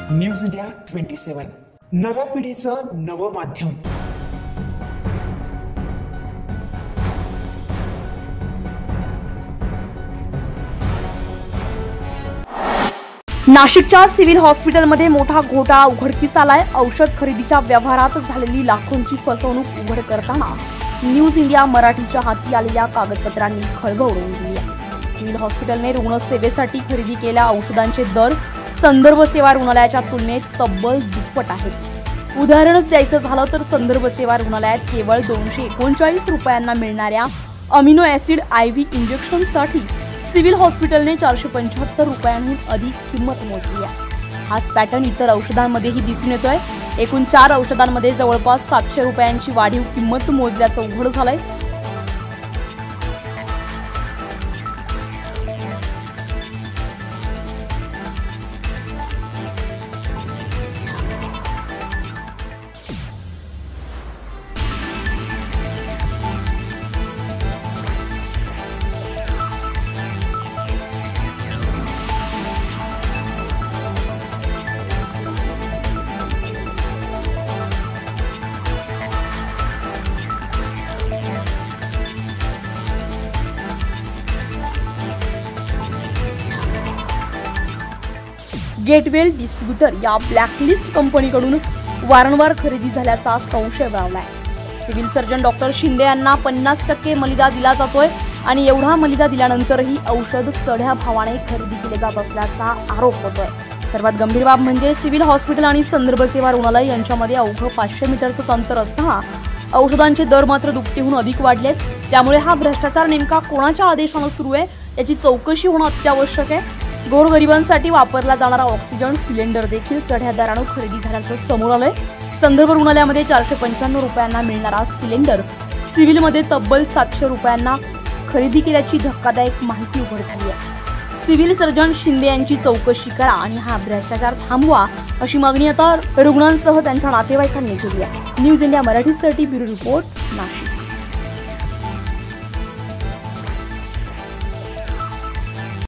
News India 27 नव्या पिढीचं नवं माध्यम। नाशिकच्या सिव्हिल हॉस्पिटलमध्ये मोठा घोटाळा उघडकीस आलाय। औषध खरेदीच्या व्यवहारात झालेली लाखोंची फसवणूक उघड करताना न्यूज इंडिया मराठीच्या हाती आलेल्या कागदपत्रांनी खळबळ उडवून दिली आहे। सिव्हिल हॉस्पिटलने रुग्णसेवेसाठी खरेदी केलेल्या औषधांचे दर संदर्भ सेवा रुग्णालयाच्या तुलनेत तब्बल दुप्पट आहेत। उदाहरणच द्यायचं झालं तर संदर्भ सेवा रुग्णालयात केवळ 239 रुपयांना मिळणाऱ्या अमिनो ऍसिड IV इंजेक्शनसाठी सिव्हिल हॉस्पिटलने 475 रुपयांहून अधिक किंमत मोजली आहे। हाच पॅटर्न इतर औषधांमध्येही दिसून येतोय। एकूण 4 औषधांमध्ये जवळपास 700 रुपयांची वाढीव किंमत मोजल्याचं उघड झालंय। गेटवेल डिस्ट्रीब्युटर या ब्लॅकलिस्ट कंपनीकडून वारंवार खरेदी झाल्याचा संशय बळावलाय। सिव्हिल सर्जन डॉक्टर शिंदे यांना 50% मलिदा दिला जातोय आणि एवढा मलिदा दिल्यानंतरही औषध चढ्या भावाने खरेदी केले जात असल्याचा आरोप होतोय। सर्वात गंभीर बाब म्हणजे सिव्हिल हॉस्पिटल आणि संदर्भ सेवा रुग्णालय यांच्यामध्ये अवघं 500 मीटरचं अंतर असताना औषधांचे दर मात्र दुपटीहून अधिक वाढलेत। त्यामुळे हा भ्रष्टाचार नेमका कोणाच्या आदेशाने सुरू आहे याची चौकशी होणं अत्यावश्यक आहे। गोरगरिबांसाठी वापरला जाणारा ऑक्सिजन सिलेंडर देखील चढ्या दराने खरेदी झाल्याचं समोर आलंय। संदर्भ रुग्णालयामध्ये 495 रुपयांना मिळणारा सिलेंडर सिव्हिलमध्ये तब्बल 700 रुपयांना खरेदी केल्याची धक्कादायक माहिती उघड झाली आहे। सिव्हिल सर्जन शिंदे यांची चौकशी करा आणि हा भ्रष्टाचार थांबवा अशी मागणी आता रुग्णांसह त्यांच्या नातेवाईकांनी केली आहे। न्यूज इंडिया मराठीसाठी ब्युरो रिपोर्ट, नाशिक।